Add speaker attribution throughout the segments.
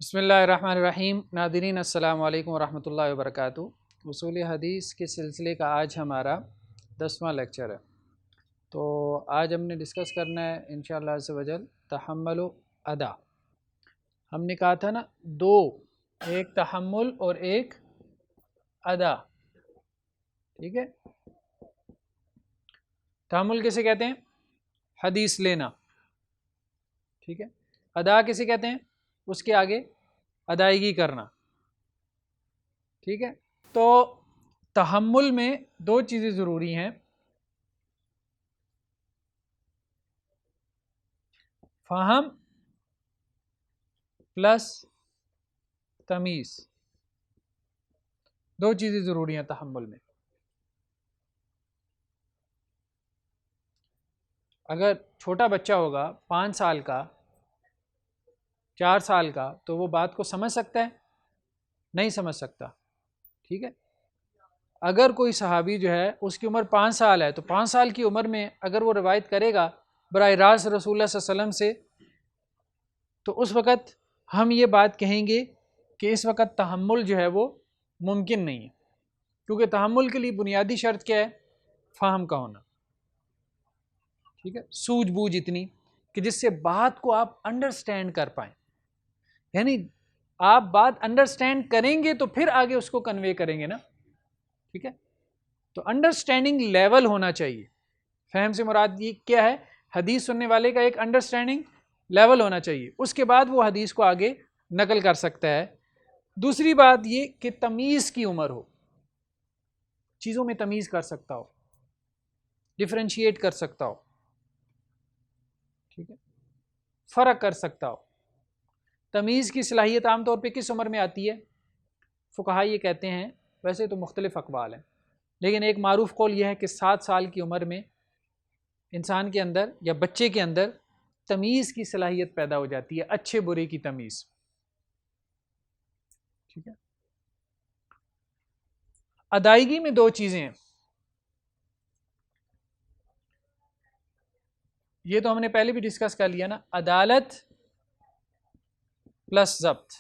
Speaker 1: بسم اللہ الرحمن الرحیم۔ ناظرین السلام علیکم ورحمۃ اللہ وبرکاتہ۔ اصول حدیث کے سلسلے کا آج ہمارا 10واں لیکچر ہے۔ تو آج ہم نے ڈسکس کرنا ہے انشاءاللہ عز و جل تحمل و ادا۔ ہم نے کہا تھا نا دو، ایک تحمل اور ایک ادا، ٹھیک ہے۔ تحمل کسے کہتے ہیں؟ حدیث لینا، ٹھیک ہے۔ ادا کسے کہتے ہیں؟ اس کے آگے ادائیگی کرنا، ٹھیک ہے۔ تو تحمل میں دو چیزیں ضروری ہیں، فہم پلس تمیز، دو چیزیں ضروری ہیں تحمل میں۔ اگر چھوٹا بچہ ہوگا 5 سال کا، 4 سال کا، تو وہ بات کو سمجھ سکتا ہے؟ نہیں سمجھ سکتا، ٹھیک ہے۔ اگر کوئی صحابی جو ہے اس کی عمر 5 سال ہے، تو 5 سال کی عمر میں اگر وہ روایت کرے گا براہ راست رسول اللہ صلی اللہ علیہ وسلم سے، تو اس وقت ہم یہ بات کہیں گے کہ اس وقت تحمل جو ہے وہ ممکن نہیں ہے، کیونکہ تحمل کے لیے بنیادی شرط کیا ہے؟ فہم کا ہونا، ٹھیک ہے۔ سوجھ بوجھ اتنی کہ جس سے بات کو آپ انڈرسٹینڈ کر پائیں، یعنی آپ بات انڈرسٹینڈ کریں گے تو پھر آگے اس کو کنوے کریں گے نا، ٹھیک ہے۔ تو انڈرسٹینڈنگ لیول ہونا چاہیے۔ فہم سے مراد یہ کیا ہے؟ حدیث سننے والے کا ایک انڈرسٹینڈنگ لیول ہونا چاہیے، اس کے بعد وہ حدیث کو آگے نقل کر سکتا ہے۔ دوسری بات یہ کہ تمیز کی عمر ہو، چیزوں میں تمیز کر سکتا ہو، ڈفرینشیٹ کر سکتا ہو، ٹھیک ہے، فرق کر سکتا ہو۔ تمیز کی صلاحیت عام طور پہ کس عمر میں آتی ہے؟ فقہا یہ کہتے ہیں، ویسے تو مختلف اقوال ہیں، لیکن ایک معروف قول یہ ہے کہ 7 سال کی عمر میں انسان کے اندر یا بچے کے اندر تمیز کی صلاحیت پیدا ہو جاتی ہے، اچھے برے کی تمیز، ٹھیک ہے۔ ادائیگی میں دو چیزیں ہیں، یہ تو ہم نے پہلے بھی ڈسکس کر لیا نا، عدالت پلس ضبط،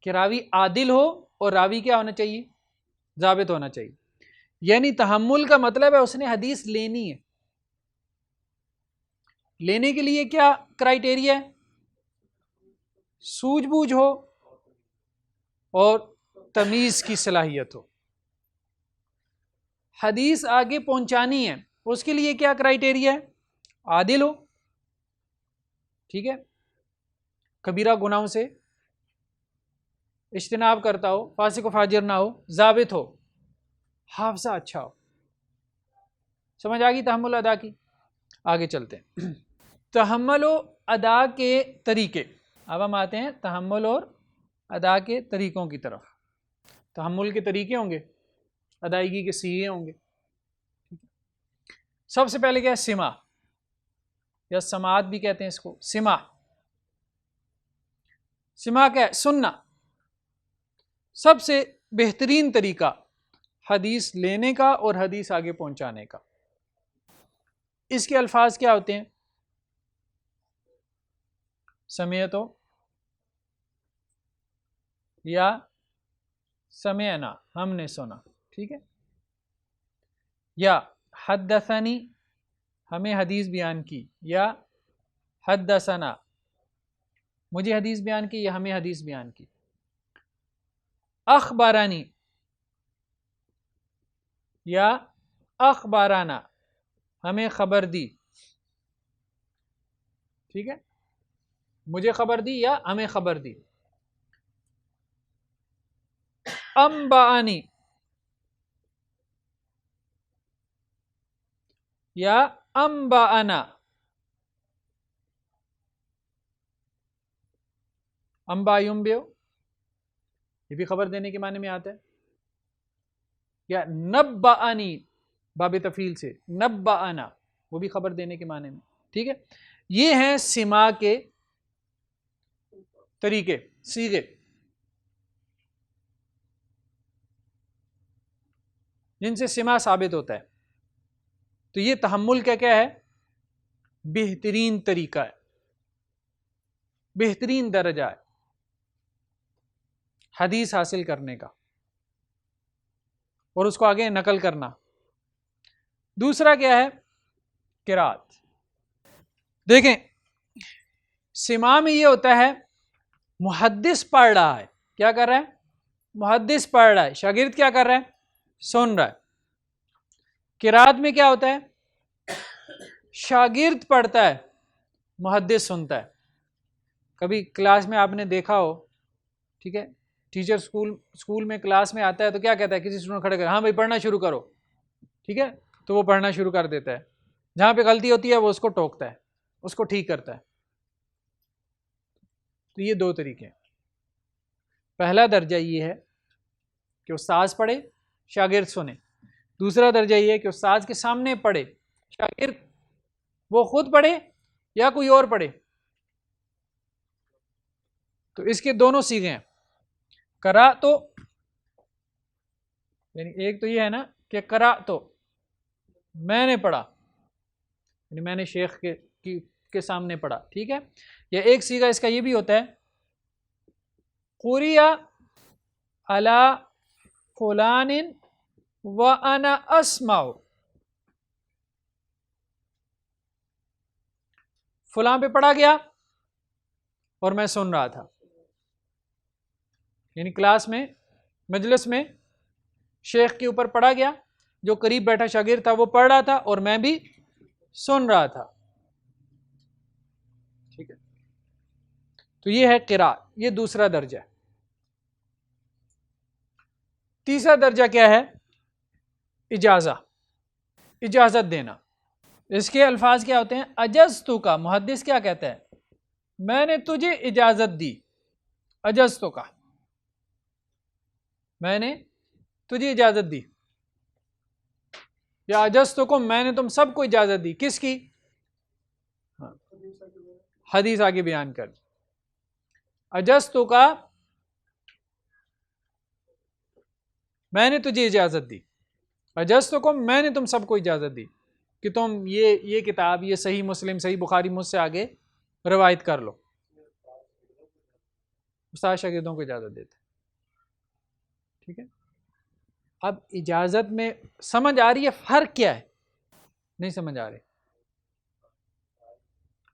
Speaker 1: کہ راوی عادل ہو اور راوی کیا ہونا چاہیے؟ ضابط ہونا چاہیے۔ یعنی تحمل کا مطلب ہے اس نے حدیث لینی ہے، لینے کے لیے کیا کرائیٹیریا ہے؟ سوجھ بوجھ ہو اور تمیز کی صلاحیت ہو۔ حدیث آگے پہنچانی ہے، اس کے لیے کیا کرائیٹیریا ہے؟ عادل ہو، ٹھیک ہے، کبیرہ گناہوں سے اجتناب کرتا ہو، فاسق و فاجر نہ ہو، ضابط ہو، حافظہ اچھا ہو۔ سمجھ آ گئی تحمل ادا کی؟ آگے چلتے ہیں۔ تحمل و ادا کے طریقے، اب ہم آتے ہیں تحمل اور ادا کے طریقوں کی طرف۔ تحمل کے طریقے ہوں گے، ادائیگی کے صیغے ہوں گے۔ سب سے پہلے کیا ہے؟ سماع یا سماعت بھی کہتے ہیں اس کو، سماع۔ سماع کیا ہے؟ سننا۔ سب سے بہترین طریقہ حدیث لینے کا اور حدیث آگے پہنچانے کا۔ اس کے الفاظ کیا ہوتے ہیں؟ سمعتو یا سمعنا، ہم نے سنا، ٹھیک ہے، یا حدثنی، ہمیں حدیث بیان کی، یا حدثنا، مجھے حدیث بیان کی یا ہمیں حدیث بیان کی۔ اخبرانی یا اخبارانہ، ہمیں خبر دی، ٹھیک ہے، مجھے خبر دی یا ہمیں خبر دی۔ انبانی یا انبانا، انبا ینبئ، یہ بھی خبر دینے کے معنی میں آتا ہے، یا نبأنی، باب تفعیل سے نبأنا، وہ بھی خبر دینے کے معنی میں، ٹھیک ہے۔ یہ ہیں سماع کے طریقے، صیغے۔ جن سے سماع ثابت ہوتا ہے، تو یہ تحمل کا کیا ہے؟ بہترین طریقہ ہے۔ بہترین درجہ ہے حدیث حاصل کرنے کا اور اس کو آگے نقل کرنا. دوسرا کیا ہے؟ قرات. دیکھیں سماع میں یہ ہوتا ہے محدث پڑھ رہا ہے. کیا کر رہا ہے؟ محدث پڑھ رہا ہے. شاگرد کیا کر رہا ہے؟ سن رہا ہے. قرات میں کیا ہوتا ہے؟ شاگرد پڑھتا ہے، محدث سنتا ہے. کبھی کلاس میں آپ نے دیکھا ہو، ٹھیک ہے، ٹیچر اسکول میں کلاس میں آتا ہے تو کیا کہتا ہے؟ کسی اسٹوڈنٹ کھڑے کر، ہاں بھائی پڑھنا شروع کرو، ٹھیک ہے، تو وہ پڑھنا شروع کر دیتا ہے. جہاں پہ غلطی ہوتی ہے وہ اس کو ٹوکتا ہے، اس کو ٹھیک کرتا ہے. تو یہ دو طریقے ہیں. پہلا درجہ یہ ہے کہ استاذ پڑھے، شاگرد سنے. دوسرا درجہ یہ ہے کہ استاذ کے سامنے پڑھے، شاگرد وہ خود پڑھے یا کوئی اور پڑھے. تو اس کے دونوں صیغے ہیں. کرا تو یعنی ایک تو یہ ہے نا کہ کرا تو میں نے پڑھا، یعنی میں نے شیخ کے سامنے پڑھا، ٹھیک ہے. یا ایک صیغہ اس کا یہ بھی ہوتا ہے قُرِئَ عَلَى فُلَانٍ وَأَنَا أَسْمَعُ. فلاں پہ پڑھا گیا اور میں سن رہا تھا. یعنی کلاس میں، مجلس میں شیخ کے اوپر پڑھا گیا، جو قریب بیٹھا شاگرد تھا وہ پڑھ رہا تھا اور میں بھی سن رہا تھا. ٹھیک ہے، تو یہ ہے قراءت، یہ دوسرا درجہ ہے. تیسرا درجہ کیا ہے؟ اجازت دینا. اس کے الفاظ کیا ہوتے ہیں؟ اجزتو کا. محدث کیا کہتا ہے؟ میں نے تجھے اجازت دی. اجزتو کا، میں نے تجھے اجازت دی. یا اجزتو کو، میں نے تم سب کو اجازت دی. کس کی؟ حدیث آگے بیان کر. اجزتو کا، میں نے تجھے اجازت دی. اجزتو کو، میں نے تم سب کو اجازت دی کہ تم یہ کتاب، یہ صحیح مسلم، صحیح بخاری مجھ سے آگے روایت کر لو. استاد شاگردوں کو اجازت دیتے. ٹھیک ہے. اب اجازت میں سمجھ آ رہی ہے فرق کیا ہے؟ نہیں سمجھ آ رہی؟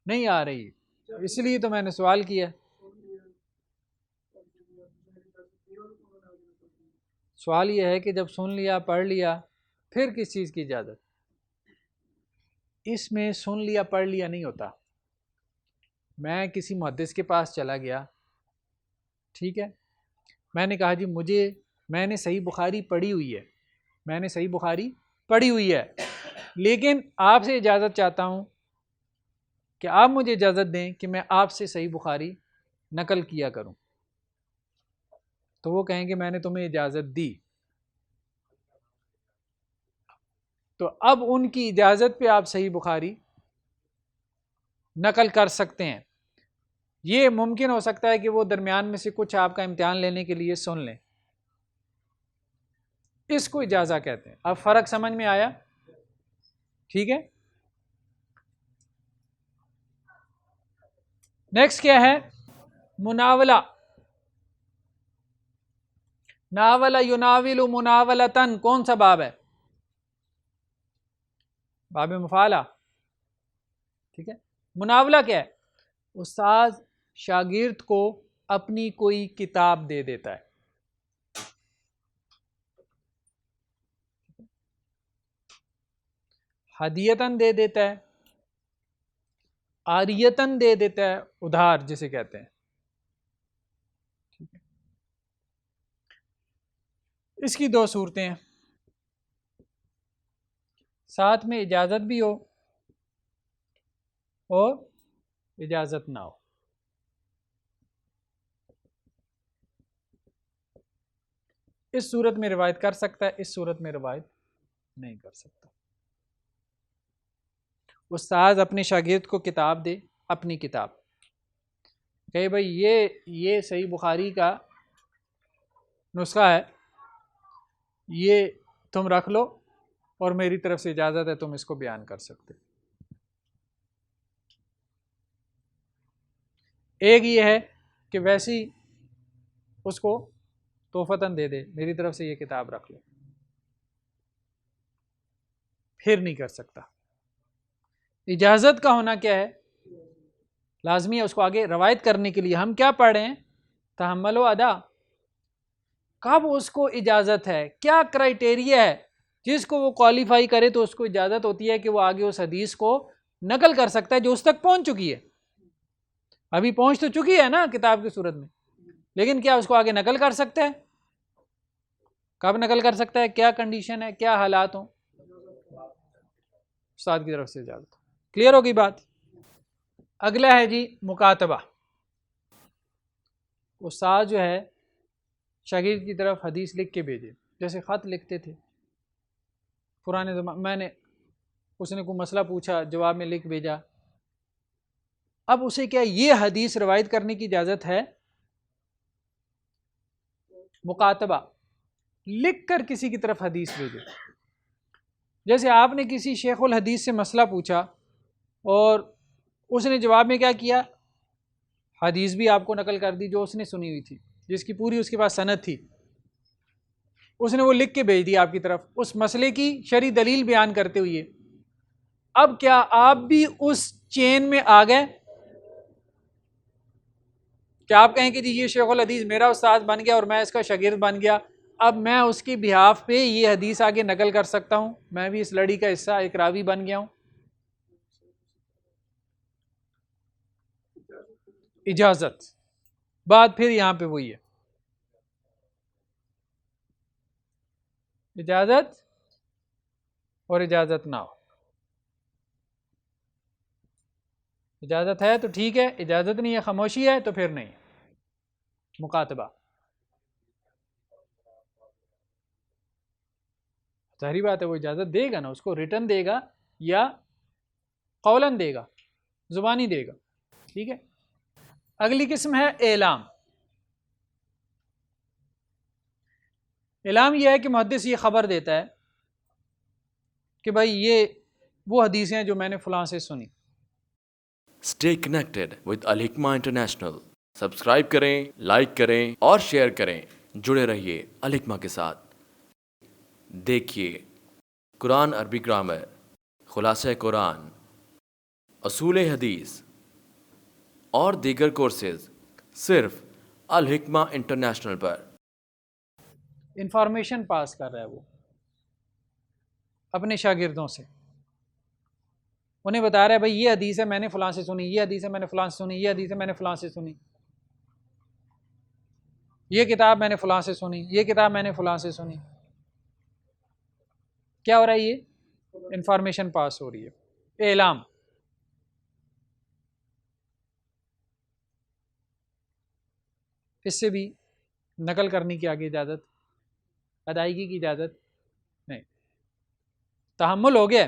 Speaker 1: نہیں آ رہی، اس لیے تو میں نے سوال کیا. سوال یہ ہے کہ جب سن لیا، پڑھ لیا، پھر کس چیز کی اجازت؟ اس میں سن لیا پڑھ لیا نہیں ہوتا. میں کسی محدث کے پاس چلا گیا، ٹھیک ہے، میں نے کہا جی میں نے صحیح بخاری پڑھی ہوئی ہے، میں نے صحیح بخاری پڑھی ہوئی ہے، لیکن آپ سے اجازت چاہتا ہوں کہ آپ مجھے اجازت دیں کہ میں آپ سے صحیح بخاری نقل کیا کروں. تو وہ کہیں گے میں نے تمہیں اجازت دی. تو اب ان کی اجازت پہ آپ صحیح بخاری نقل کر سکتے ہیں. یہ ممکن ہو سکتا ہے کہ وہ درمیان میں سے کچھ آپ کا امتحان لینے کے لیے سن لیں. اس کو اجازت کہتے ہیں. اب فرق سمجھ میں آیا؟ ٹھیک ہے. نیکسٹ کیا ہے؟ مناولہ. ناولہ یناول مناولتن، کون سا باب ہے؟ باب مفعلہ. ٹھیک ہے. مناولہ کیا ہے؟ استاد شاگرد کو اپنی کوئی کتاب دے دیتا ہے. ہدیتاً دے دیتا ہے، عاریتاً دے دیتا ہے، ادھار جسے کہتے ہیں. اس کی دو صورتیں ہیں، ساتھ میں اجازت بھی ہو اور اجازت نہ ہو. اس صورت میں روایت کر سکتا ہے، اس صورت میں روایت نہیں کر سکتا. استاد اپنے شاگرد کو کتاب دے، اپنی کتاب، کہ بھائی یہ صحیح بخاری کا نسخہ ہے، یہ تم رکھ لو اور میری طرف سے اجازت ہے تم اس کو بیان کر سکتے. ایک یہ ہے کہ ویسی اس کو تحفتاً دے دے، میری طرف سے یہ کتاب رکھ لو، پھر نہیں کر سکتا۔ اجازت کا ہونا کیا ہے؟ لازمی ہے اس کو آگے روایت کرنے کے لیے۔ ہم کیا پڑھ رہے ہیں؟ تحمل و ادا۔ کب اس کو اجازت ہے؟ کیا کرائیٹیریا ہے جس کو وہ کوالیفائی کرے تو اس کو اجازت ہوتی ہے کہ وہ آگے اس حدیث کو نقل کر سکتا ہے جو اس تک پہنچ چکی ہے۔ ابھی پہنچ تو چکی ہے نا کتاب کی صورت میں، لیکن کیا اس کو آگے نقل کر سکتا ہے؟ کب نقل کر سکتا ہے؟ کیا کنڈیشن ہے، کیا حالات ہوں؟ استاد کی طرف سے اجازت۔ کلیئر ہوگی بات؟ اگلا ہے جی مکاتبہ۔ استاد جو ہے شاگرد کی طرف حدیث لکھ کے بھیجے، جیسے خط لکھتے تھے پرانے زمانے، اس نے کوئی مسئلہ پوچھا، جواب میں لکھ بھیجا۔ اب اسے کیا یہ حدیث روایت کرنے کی اجازت ہے؟ مکاتبہ، لکھ کر کسی کی طرف حدیث بھیجے۔ جیسے آپ نے کسی شیخ الحدیث سے مسئلہ پوچھا اور اس نے جواب میں کیا کیا؟ حدیث بھی آپ کو نقل کر دی جو اس نے سنی ہوئی تھی، جس کی پوری اس کے پاس سند تھی، اس نے وہ لکھ کے بھیج دی آپ کی طرف اس مسئلے کی شرعی دلیل بیان کرتے ہوئے۔ اب کیا آپ بھی اس چین میں آ گئے؟ کیا آپ کہیں کہ جی یہ شیخ الحدیث میرا استاد بن گیا اور میں اس کا شاگرد بن گیا، اب میں اس کی بہاف پہ یہ حدیث آگے نقل کر سکتا ہوں، میں بھی اس لڑی کا حصہ، ایک راوی بن گیا ہوں؟ اجازت بات پھر یہاں پہ وہی ہے، اجازت اور اجازت نہ ہو۔ اجازت ہے تو ٹھیک ہے، اجازت نہیں ہے، خاموشی ہے تو پھر نہیں۔ مکاتبہ ظاہری بات ہے وہ اجازت دے گا نا، اس کو ریٹن دے گا یا قولاً دے گا، زبانی دے گا، ٹھیک ہے۔ اگلی قسم ہے اعلام۔ اعلام یہ ہے کہ محدث یہ خبر دیتا ہے کہ بھائی یہ وہ حدیثیں ہیں جو میں نے فلاں سے سنی۔
Speaker 2: Stay connected with Al Hikmah International. Subscribe کریں، لائک کریں اور شیئر کریں۔ جڑے رہیے ال حکمہ کے ساتھ۔ دیکھیے قرآن عربی گرامر، خلاصہ قرآن، اصول حدیث اور دیگر کورسز صرف ال حکمہ انٹرنیشنل پر۔
Speaker 1: انفارمیشن پاس کر رہا ہے وہ اپنے شاگردوں سے، انہیں بتا رہا ہے بھائی یہ حدیث ہے میں نے فلاں سے سنی، یہ حدیث ہے میں نے فلاں سے سنی، یہ حدیث ہے میں نے فلاں سے سنی، یہ کتاب میں نے فلاں سے سنی، یہ کتاب میں نے فلاں سے سنی۔ کیا ہو رہا ہے؟ یہ انفارمیشن پاس ہو رہی ہے، اعلام۔ اس سے بھی نقل کرنے کی آگے اجازت، ادائیگی کی اجازت نہیں۔ تحمل ہو گیا،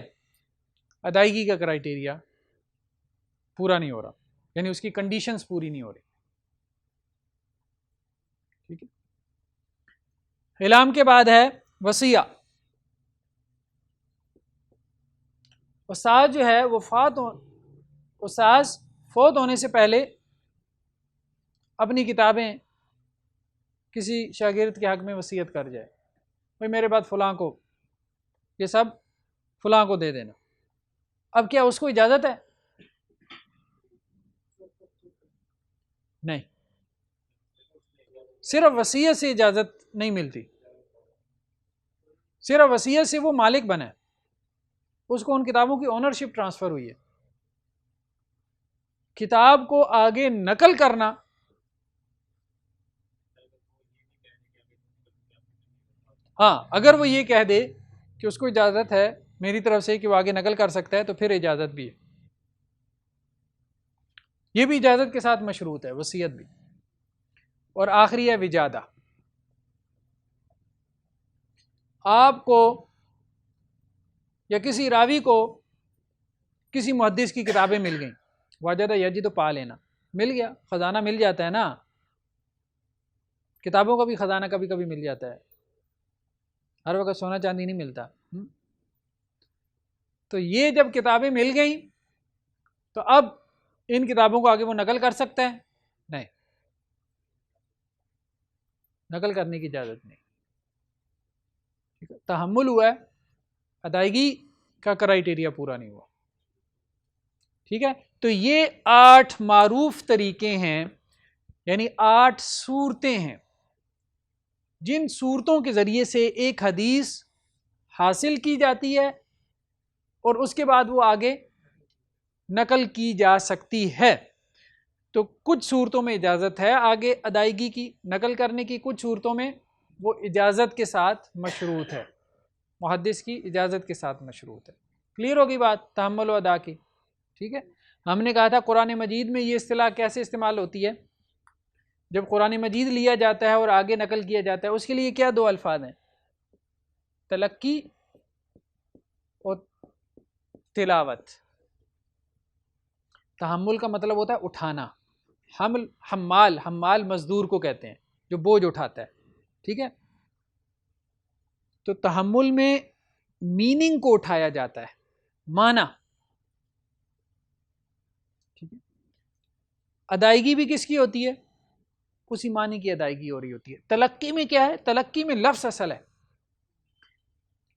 Speaker 1: ادائیگی کا کرائیٹیریا پورا نہیں ہو رہا، یعنی اس کی کنڈیشنز پوری نہیں ہو رہی، ٹھیک ہے۔ اعلام کے بعد ہے وصیہ۔ استاد جو ہے وہ استاد فوت ہونے سے پہلے اپنی کتابیں کسی شاگرد کے حق میں وصیت کر جائے، بھائی میرے بعد فلاں کو یہ سب فلاں کو دے دینا۔ اب کیا اس کو اجازت ہے؟ نہیں، صرف وصیت سے اجازت نہیں ملتی، صرف وصیت سے وہ مالک بنا ہے، اس کو ان کتابوں کی اونرشپ ٹرانسفر ہوئی ہے۔ کتاب کو آگے نقل کرنا ہاں، اگر وہ یہ کہہ دے کہ اس کو اجازت ہے میری طرف سے کہ وہ آگے نقل کر سکتا ہے تو پھر اجازت بھی ہے، یہ بھی اجازت کے ساتھ مشروط ہے، وصیت بھی۔ اور آخری ہے وجادہ۔ آپ کو یا کسی راوی کو کسی محدث کی کتابیں مل گئیں، وجدہ یجد تو پا لینا، مل گیا، خزانہ مل جاتا ہے نا، کتابوں کا بھی خزانہ کبھی کبھی مل جاتا ہے، ہر وقت سونا چاندی نہیں ملتا۔ تو یہ جب کتابیں مل گئیں تو اب ان کتابوں کو آگے وہ نقل کر سکتا ہے، نہیں، نقل کرنے کی اجازت نہیں. ٹھیک ہے، تحمل ہوا ہے، ادائیگی کا کرائیٹیریا پورا نہیں ہوا. ٹھیک ہے، تو یہ 8 معروف طریقے ہیں، یعنی 8 صورتیں ہیں جن صورتوں کے ذریعے سے ایک حدیث حاصل کی جاتی ہے اور اس کے بعد وہ آگے نقل کی جا سکتی ہے. تو کچھ صورتوں میں اجازت ہے آگے ادائیگی کی، نقل کرنے کی، کچھ صورتوں میں وہ اجازت کے ساتھ مشروط ہے، محدث کی اجازت کے ساتھ مشروط ہے. کلیئر ہوگی بات تحمل و ادا کی. ٹھیک ہے، ہم نے کہا تھا قرآن مجید میں یہ اصطلاح کیسے استعمال ہوتی ہے؟ جب قرآن مجید لیا جاتا ہے اور آگے نقل کیا جاتا ہے، اس کے لیے کیا 2 الفاظ ہیں؟ تلقی اور تلاوت. تحمل کا مطلب ہوتا ہے اٹھانا، حمل، حمال مزدور کو کہتے ہیں جو بوجھ اٹھاتا ہے. ٹھیک ہے، تو تحمل میں میننگ کو اٹھایا جاتا ہے، معنی. ٹھیک ہے، ادائیگی بھی کس کی ہوتی ہے؟ اسی معنی کی ادائیگی ہو رہی ہوتی ہے. تلقی میں کیا ہے؟ تلقی میں لفظ اصل ہے،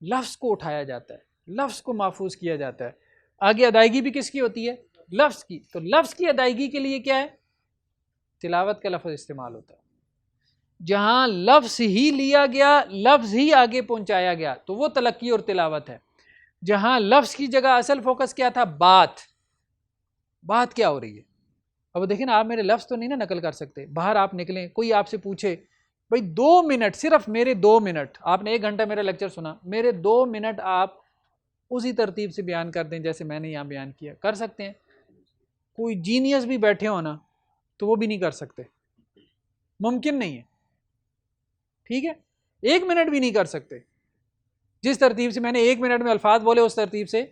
Speaker 1: لفظ کو اٹھایا جاتا ہے، لفظ کو محفوظ کیا جاتا ہے. آگے ادائیگی بھی کس کی ہوتی ہے؟ لفظ کی. تو لفظ کی ادائیگی کے لیے کیا ہے؟ تلاوت کا لفظ استعمال ہوتا ہے. جہاں لفظ ہی لیا گیا، لفظ ہی آگے پہنچایا گیا، تو وہ تلقی اور تلاوت ہے. جہاں لفظ کی جگہ اصل فوکس کیا تھا؟ بات کیا ہو رہی ہے. اب دیکھیں نا، آپ میرے لفظ تو نہیں نا نقل کر سکتے. باہر آپ نکلیں، کوئی آپ سے پوچھے بھائی 2 منٹ، صرف میرے 2 منٹ، آپ نے 1 گھنٹہ میرا لیکچر سنا، میرے 2 منٹ آپ اسی ترتیب سے بیان کر دیں جیسے میں نے یہاں بیان کیا. کر سکتے ہیں؟ کوئی جینیس بھی بیٹھے ہو نا تو وہ بھی نہیں کر سکتے، ممکن نہیں ہے. ٹھیک ہے، 1 منٹ بھی نہیں کر سکتے. جس ترتیب سے میں نے 1 منٹ میں الفاظ بولے اس ترتیب سے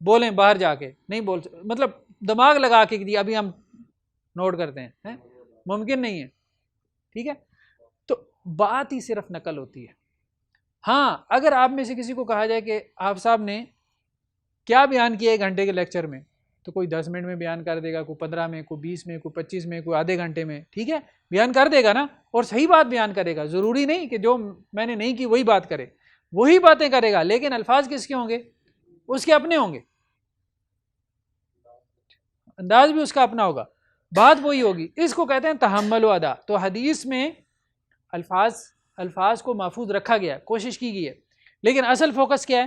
Speaker 1: بولیں، باہر جا کے نہیں بول، مطلب دماغ لگا کے دیا، ابھی ہم نوٹ کرتے ہیں، ممکن نہیں ہے. ٹھیک ہے، تو بات ہی صرف نقل ہوتی ہے. ہاں، اگر آپ میں سے کسی کو کہا جائے کہ آپ صاحب نے کیا بیان کیا 1 گھنٹے کے لیکچر میں، تو کوئی 10 منٹ میں بیان کر دے گا، کوئی 15 میں، کوئی 20 میں، کوئی 25 میں، کوئی آدھے گھنٹے میں. ٹھیک ہے، بیان کر دے گا نا، اور صحیح بات بیان کرے گا. ضروری نہیں کہ جو میں نے نہیں کی وہی بات کرے، وہی باتیں کرے گا، لیکن الفاظ کس کے ہوں گے؟ اس کے اپنے ہوں گے، انداز بھی اس کا اپنا ہوگا، بات وہی ہوگی. اس کو کہتے ہیں تحمل و ادا. تو حدیث میں الفاظ کو محفوظ رکھا گیا، کوشش کی گئی ہے، لیکن اصل فوکس کیا ہے؟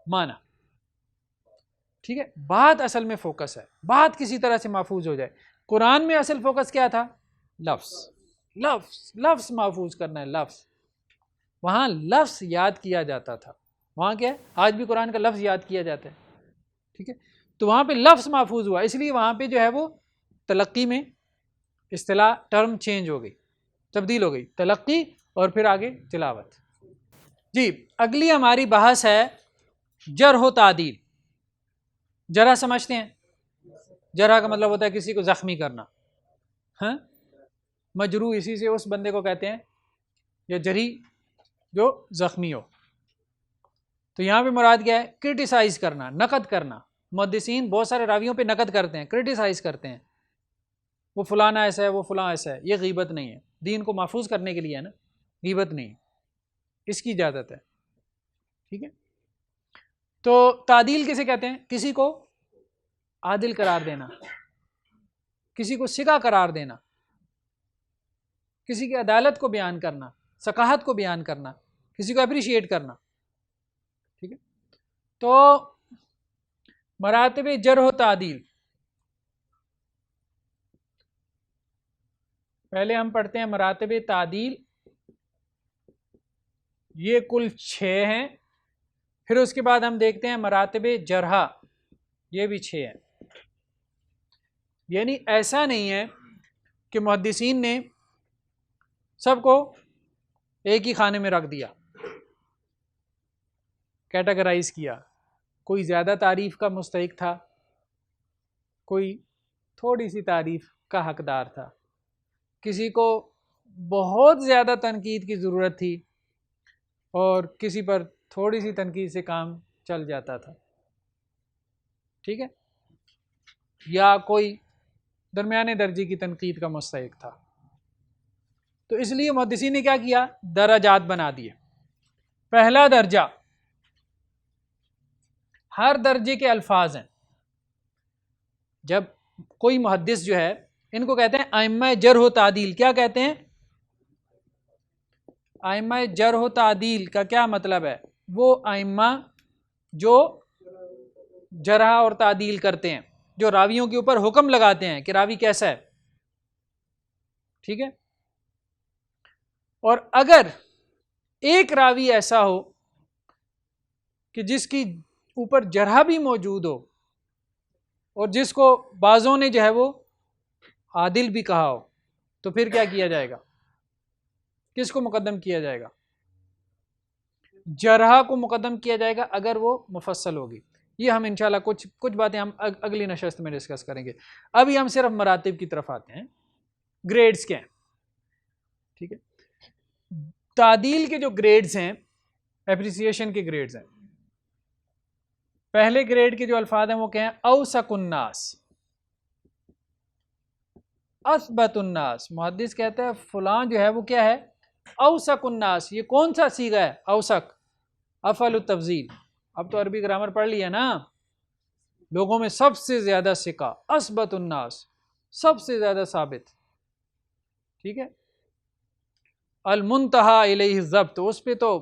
Speaker 1: معنی. ٹھیک ہے، بات اصل میں فوکس ہے، بات کسی طرح سے محفوظ ہو جائے. قرآن میں اصل فوکس کیا تھا؟ لفظ محفوظ کرنا ہے، لفظ. وہاں لفظ یاد کیا جاتا تھا، وہاں کیا ہے؟ آج بھی قرآن کا لفظ یاد کیا جاتا ہے. ٹھیک ہے، تو وہاں پہ لفظ محفوظ ہوا، اس لیے وہاں پہ جو ہے وہ تلقی میں اصطلاح ٹرم چینج ہو گئی، تبدیل ہو گئی، تلقی اور پھر آگے تلاوت. جی، اگلی ہماری بحث ہے جرح و تعدیل. جرح سمجھتے ہیں؟ جرح کا مطلب ہوتا ہے کسی کو زخمی کرنا. ہاں، مجروح اسی سے اس بندے کو کہتے ہیں، یا جری جو زخمی ہو. تو یہاں پہ مراد کیا ہے؟ کرٹیسائز کرنا، نقد کرنا. محدثین بہت سارے راویوں پہ نقد کرتے ہیں، کرٹیسائز کرتے ہیں، وہ فلانا ایسا ہے، وہ فلاں ایسا ہے. یہ غیبت نہیں ہے، دین کو محفوظ کرنے کے لیے ہے نا، غیبت نہیں ہے، اس کی اجازت ہے. ٹھیک ہے، تو تعدیل کسے کہتے ہیں؟ کسی کو عادل قرار دینا، کسی کو ثقہ قرار دینا، کسی کی عدالت کو بیان کرنا، ثقاہت کو بیان کرنا، کسی کو اپریشیٹ کرنا. ٹھیک ہے، تو مراتب جرح و تعدیل پہلے ہم پڑھتے ہیں. مراتب تعدیل یہ کل 6 ہیں. پھر اس کے بعد ہم دیکھتے ہیں مراتب جرح، یہ بھی 6 ہیں. یعنی ایسا نہیں ہے کہ محدثین نے سب کو ایک ہی خانے میں رکھ دیا، کیٹاگرائز کیا. کوئی زیادہ تعریف کا مستحق تھا، کوئی تھوڑی سی تعریف کا حقدار تھا، کسی کو بہت زیادہ تنقید کی ضرورت تھی اور کسی پر تھوڑی سی تنقید سے کام چل جاتا تھا. ٹھیک ہے، یا کوئی درمیانے درجے کی تنقید کا مستحق تھا. تو اس لیے محدثین نے کیا کیا؟ درجات بنا دیے. پہلا درجہ، ہر درجے کے الفاظ ہیں. جب کوئی محدث جو ہے، ان کو کہتے ہیں ائمہ جرح و تعدیل. کیا کہتے ہیں؟ ائمہ جرح و تعدیل کا کیا مطلب ہے؟ وہ ائمہ جو جرح اور تعدیل کرتے ہیں، جو راویوں کے اوپر حکم لگاتے ہیں کہ راوی کیسا ہے. ٹھیک ہے. اور اگر ایک راوی ایسا ہو کہ جس کی اوپر جرح بھی موجود ہو اور جس کو بعضوں نے جو ہے وہ عادل بھی کہا ہو، تو پھر کیا کیا جائے گا؟ کس کو مقدم کیا جائے گا؟ جرح کو مقدم کیا جائے گا اگر وہ مفصل ہوگی. یہ ہم انشاءاللہ کچھ باتیں ہم اگلی نشست میں ڈسکس کریں گے. ابھی ہم صرف مراتب کی طرف آتے ہیں. گریڈز کیا ہیں؟ ٹھیک ہے. تعدیل کے جو گریڈز ہیں، اپریسیشن کے گریڈز ہیں. پہلے گریڈ کے جو الفاظ ہیں وہ کیا ہیں؟ اوثق الناس، اثبت الناس. محدث کہتا ہے فلاں جو ہے وہ کیا ہے؟ اوثق الناس. یہ کون سا صیغہ ہے؟ اوثق، افعل التفضیل. اب تو عربی گرامر پڑھ لیا نا. لوگوں میں سب سے زیادہ ثقہ، اثبت الناس، سب سے زیادہ ثابت. ٹھیک ہے. المنتہا الیہ الضبط، اس پہ تو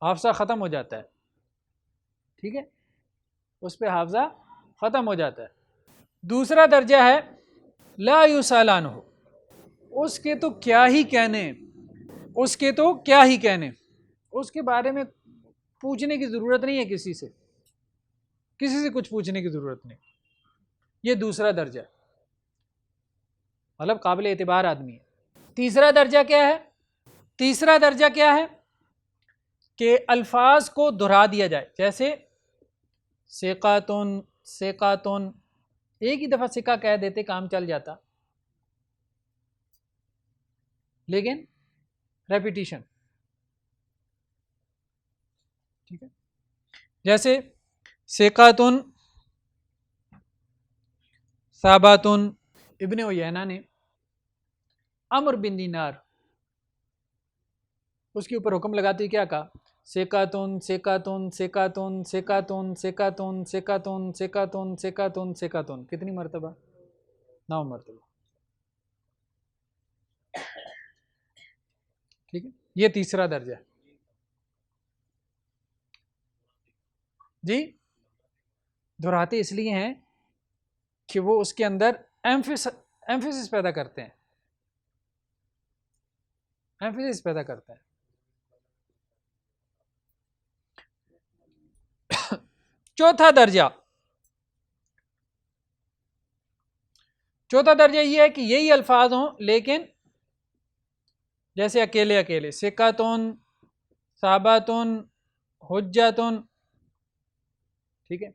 Speaker 1: حافظہ ختم ہو جاتا ہے. ٹھیک ہے، اس پہ حافظہ ختم ہو جاتا ہے. دوسرا درجہ ہے لا یسأل عنہ، اس کے تو کیا ہی کہنے، اس کے تو کیا ہی کہنے، اس کے بارے میں پوچھنے کی ضرورت نہیں ہے کسی سے، کسی سے کچھ پوچھنے کی ضرورت نہیں. یہ دوسرا درجہ ہے، مطلب قابل اعتبار آدمی ہے. تیسرا درجہ کیا ہے؟ تیسرا درجہ کیا ہے؟ کہ الفاظ کو دہرا دیا جائے. جیسے ثقاتن، ثقاتن، ایک ہی دفعہ ثقہ کہہ دیتے کام چل جاتا، لیکن ریپیٹیشن. ٹھیک ہے. جیسے ثقاتن، ثابتن. ابن عیینہ نے عمرو بن دینار، اس کے اوپر حکم لگاتے کیا کہا؟ ثقاتن، ثقاتن، ثقاتن، ثقاتن، ثقاتن، ثقاتن، ثقاتن، ثقاتن، ثقاتن. کتنی مرتبہ؟ 9 مرتبہ. ٹھیک ہے. یہ تیسرا درجہ ہے. جی، دہراتے اس لیے ہیں کہ وہ اس کے اندر ایمفیسس پیدا کرتے ہیں، ایمفیسس پیدا کرتے ہیں. چوتھا درجہ یہ ہے کہ یہی الفاظ ہوں لیکن جیسے اکیلے اکیلے ثقاتن، ثابتن، حجتن. ٹھیک ہے.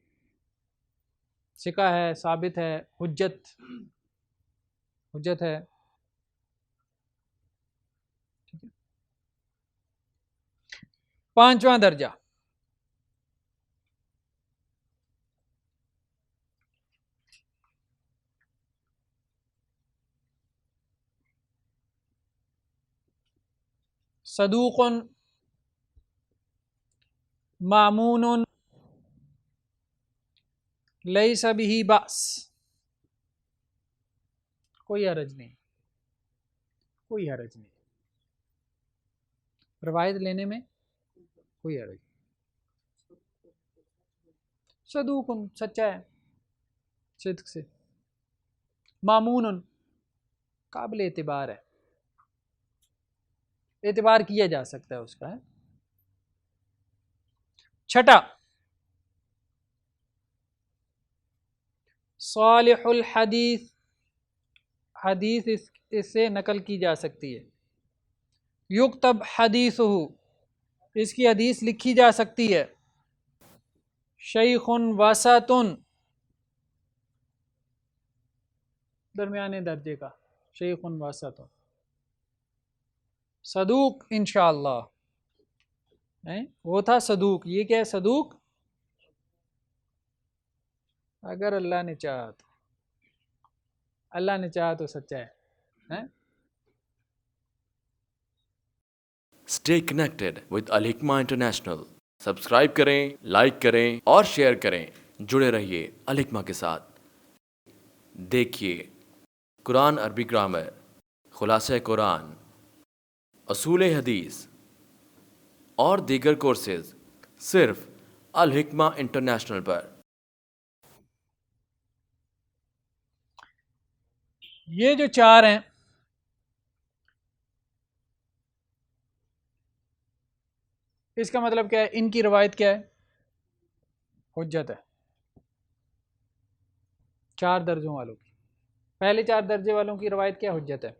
Speaker 1: ثقہ ہے، ثابت ہے، حجت ہے. پانچواں درجہ صدوق، مامون، لیس بہ بأس. کوئی حرج نہیں، کوئی حرج نہیں، روایت لینے میں کوئی حرج نہیں. صدوق، سچا ہے صدق سے. مامون، قابل اعتبار ہے، اعتبار کیا جا سکتا ہے اس کا. چھٹا صالح الحدیث، حدیث اس سے نقل کی جا سکتی ہے. یکتب حدیثہ، اس کی حدیث لکھی جا سکتی ہے. شیخ وسط، درمیانے درجے کا. شیخ وسط. صدوق انشاءاللہ، وہ تھا صدوق. یہ کیا ہے؟ صدوق اگر اللہ نے چاہا تو، اللہ نے چاہا تو سچا ہے.
Speaker 2: Stay connected with Al Hikmah international. Subscribe کریں، لائک کریں اور شیئر کریں. جڑے رہیے الحکمہ کے ساتھ. دیکھیے قرآن عربی گرامر، خلاصہ قرآن، اصول حدیث اور دیگر کورسز صرف الحکمہ انٹرنیشنل پر.
Speaker 1: یہ جو 4 ہیں اس کا مطلب کیا ہے؟ ان کی روایت کیا ہے؟ حجت ہے 4 درجوں والوں کی. پہلے 4 درجے والوں کی روایت کیا حجت ہے.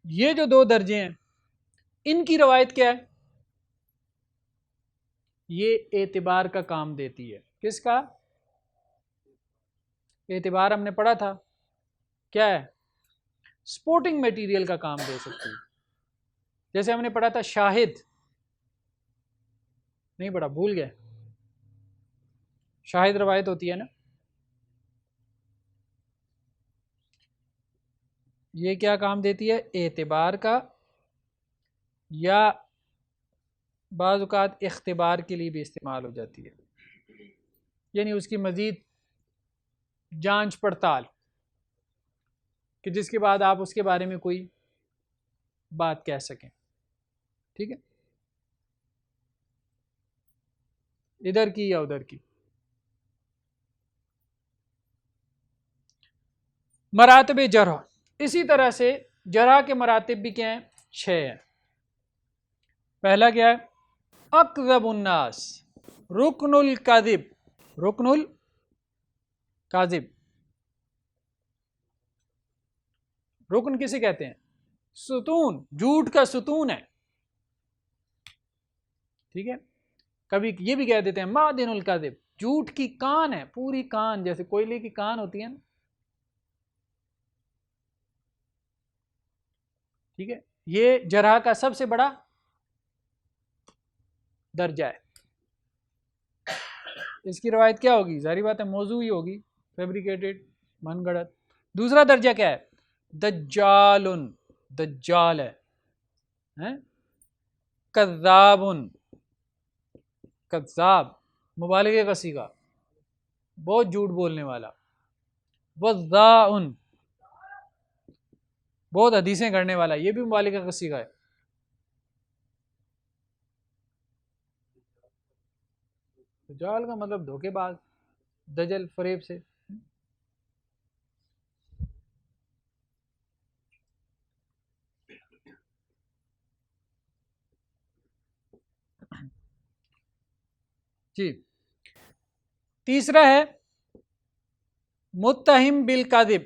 Speaker 1: یہ جو 2 درجے ہیں ان کی روایت کیا ہے؟ یہ اعتبار کا کام دیتی ہے. کس کا اعتبار؟ ہم نے پڑھا تھا کیا ہے؟ سپورٹنگ میٹیریل کا کام دے سکتی ہے. جیسے ہم نے پڑھا تھا شاہد، نہیں پڑھا بھول گئے، شاہد روایت ہوتی ہے نا. یہ کیا کام دیتی ہے؟ اعتبار کا، یا بعض اوقات اختبار کے لیے بھی استعمال ہو جاتی ہے، یعنی اس کی مزید جانچ پڑتال، کہ جس کے بعد آپ اس کے بارے میں کوئی بات کہہ سکیں. ٹھیک ہے، ادھر کی یا ادھر کی. مراتب جرح، اسی طرح سے جرح کے مراتب بھی کیا ہیں؟ 6 ہیں. پہلا کیا ہے؟ اکذب الناس، رکن الکاذب. رکن الکاذب، رکن کسے کہتے ہیں؟ ستون، جھوٹ کا ستون ہے. ٹھیک ہے، کبھی یہ بھی کہہ دیتے ہیں معدن الکاذب، جھوٹ کی کان ہے، پوری کان، جیسے کوئلے کی کان ہوتی ہے نا. ٹھیک ہے، یہ جرح کا سب سے بڑا درجہ ہے. اس کی روایت کیا ہوگی؟ ظاہری بات ہے موضوعی ہوگی، فیبریکیٹڈ، من گڑت. دوسرا درجہ کیا ہے؟ دجال، دجال ہے. کذاب، کذاب مبالغے کا صیغہ، بہت جھوٹ بولنے والا. وضاع، بہت حدیثیں کرنے والا، یہ بھی مبالغہ کا صیغہ ہے. دجال کا مطلب دھوکے باز، دجل فریب سے. جی، تیسرا ہے متہم بالکاذب،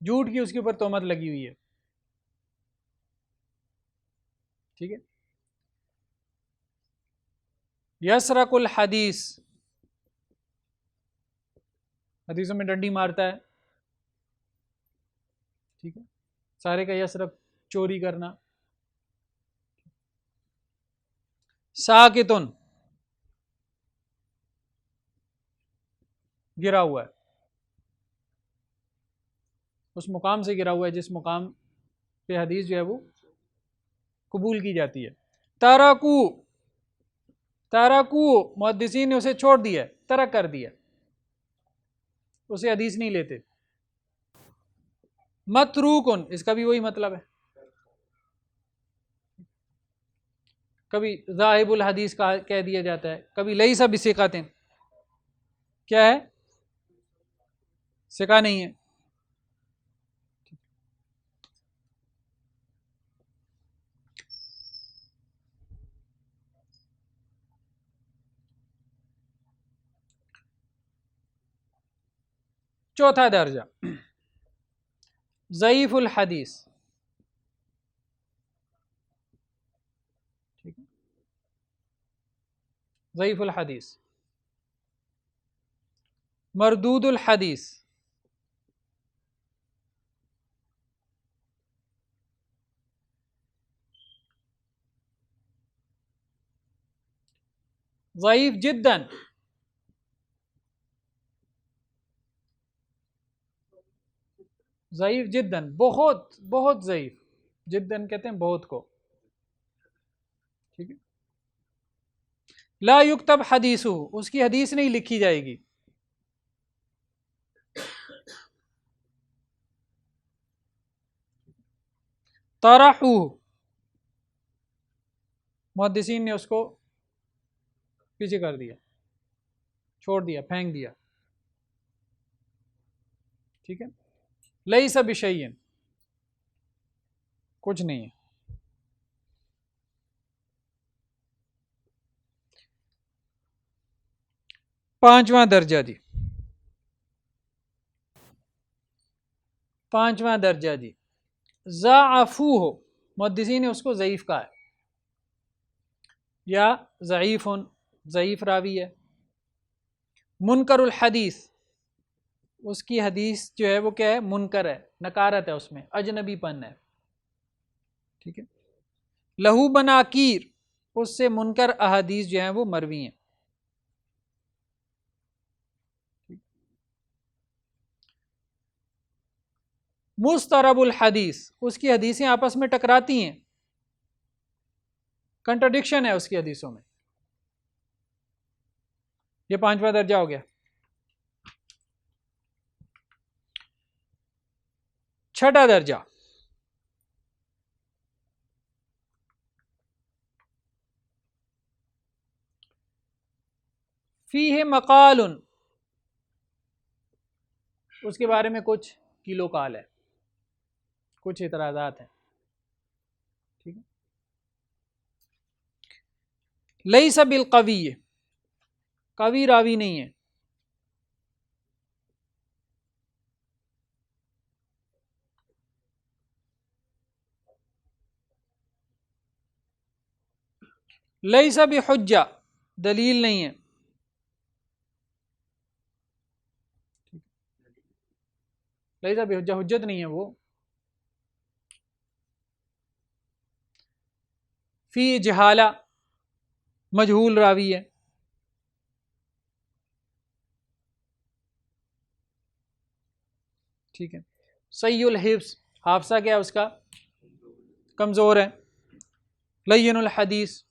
Speaker 1: جھوٹ کی اس کے اوپر تہمت لگی ہوئی ہے. ٹھیک ہے، یسرق الحدیث، حدیثوں میں ڈنڈی مارتا ہے. ٹھیک ہے، سارے کا یسرق، چوری کرنا. ساکتن، گرا ہوا ہے، اس مقام سے گرا ہوا ہے جس مقام پہ حدیث جو ہے وہ قبول کی جاتی ہے. ترکو، ترکو محدثین نے اسے چھوڑ دیا، ترک کر دیا، اسے حدیث نہیں لیتے. متروکن، اس کا بھی وہی مطلب ہے. کبھی ذاہب الحدیث کا کہہ دیا جاتا ہے، کبھی لیس بثقۃ، کیا ہے؟ ثقہ نہیں ہے. چوتھا درجہ ضعیف الحدیث. ٹھیک ہے، ضعیف الحدیث. مردود الحدیث، ضعیف جدا، ضعیف جدن، بہت بہت ضعیف، جدن کہتے ہیں بہت کو، ٹھیک ہے. لا یکتب حدیثہ، اس کی حدیث نہیں لکھی جائے گی. طرحوہ، محدثین نے اس کو پیچھے کر دیا، چھوڑ دیا، پھینک دیا، ٹھیک ہے. لیس بشیء، کچھ نہیں ہے. پانچواں درجہ جی، پانچواں درجہ جی، ضعفوہ، محدثین نے اس کو ضعیف کہا ہے، یا ضعیف، ضعیف راوی ہے. منکر الحدیث، اس کی حدیث جو ہے وہ کیا ہے؟ منکر ہے، نکارت ہے، اس میں اجنبی پن ہے، ٹھیک ہے. لہو بناکیر، اس سے منکر احادیث جو ہیں وہ مروی ہیں. مسترب الحدیث، اس کی حدیثیں آپس میں ٹکراتی ہیں، کنٹرڈکشن ہے اس کی حدیثوں میں. یہ پانچواں درجہ ہو گیا. چھٹا درجہ، فیہ مقال، اس کے بارے میں کچھ کیلو کال ہے، کچھ اعتراضات ہیں، ٹھیک ہے. لیس بالقوی، قوی راوی نہیں ہے. لیس بحجہ، دلیل نہیں ہے. لیس بحجہ، حجت نہیں ہے وہ. فی جہالہ، مجہول راوی ہے. ٹھیک ہے. سیء الحفظ، حافظہ کیا ہے اس کا؟ کمزور ہے. لین الحدیث،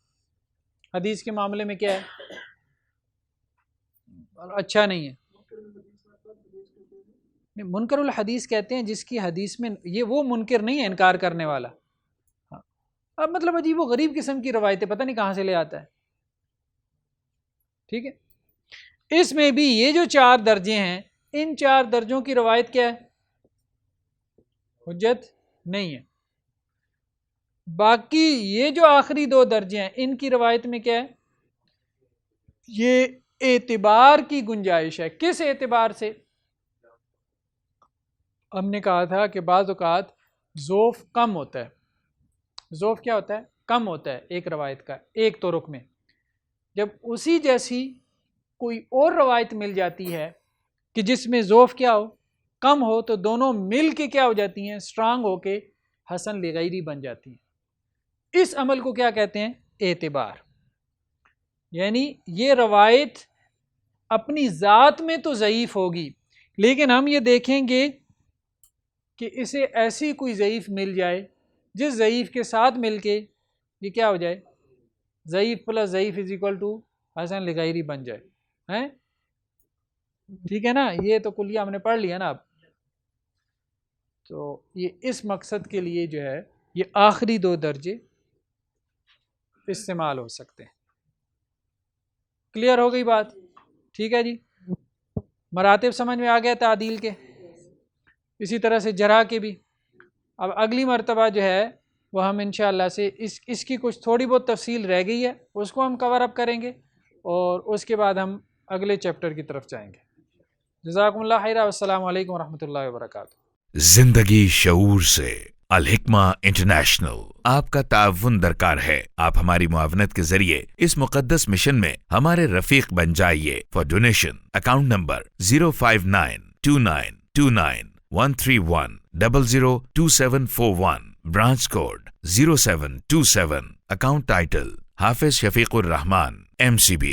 Speaker 1: حدیث کے معاملے میں کیا ہے؟ اچھا نہیں ہے. منکر الحدیث کہتے ہیں جس کی حدیث میں، یہ وہ منکر نہیں ہے انکار کرنے والا. اب مطلب عجیب و غریب قسم کی روایتیں پتہ نہیں کہاں سے لے آتا ہے، ٹھیک ہے. اس میں بھی یہ جو چار درجے ہیں، ان چار درجوں کی روایت کیا ہے؟ حجت نہیں ہے. باقی یہ جو آخری دو درجے ہیں، ان کی روایت میں کیا ہے؟ یہ اعتبار کی گنجائش ہے. کس اعتبار سے؟ ہم نے کہا تھا کہ بعض اوقات ضعف کم ہوتا ہے. ضعف کیا ہوتا ہے؟ کم ہوتا ہے ایک روایت کا، ایک طرق میں. جب اسی جیسی کوئی اور روایت مل جاتی ہے کہ جس میں ضعف کیا ہو؟ کم ہو، تو دونوں مل کے کیا ہو جاتی ہیں؟ سٹرانگ ہو کے حسن لغیری بن جاتی ہیں. اس عمل کو کیا کہتے ہیں؟ اعتبار. یعنی یہ روایت اپنی ذات میں تو ضعیف ہوگی، لیکن ہم یہ دیکھیں گے کہ اسے ایسی کوئی ضعیف مل جائے جس ضعیف کے ساتھ مل کے یہ کیا ہو جائے؟ ضعیف پلس ضعیف از اکول ٹو حسن لغیری بن جائے. ہیں؟ ٹھیک ہے نا. یہ تو کلیہ ہم نے پڑھ لیا نا. اب تو یہ اس مقصد کے لیے جو ہے یہ آخری دو درجے استعمال ہو سکتے ہیں. کلیئر ہو گئی بات؟ ٹھیک ہے جی. مراتب سمجھ میں آ گیا تعدیل کے. اسی طرح سے جرح کے بھی. اب اگلی مرتبہ جو ہے وہ ہم انشاءاللہ سے اس کی کچھ تھوڑی بہت تفصیل رہ گئی ہے، اس کو ہم کور اپ کریں گے، اور اس کے بعد ہم اگلے چیپٹر کی طرف جائیں گے. جزاکم اللہ خیرہ، والسلام علیکم ورحمۃ اللہ وبرکاتہ.
Speaker 3: زندگی شعور سے، الحکمہ انٹرنیشنل آپ کا تعاون درکار ہے. آپ ہماری معاونت کے ذریعے اس مقدس مشن میں ہمارے رفیق بن جائیے. For donation account number 0592913102741 branch code 0727. Account title Hafiz Shafiq Rahman MCB.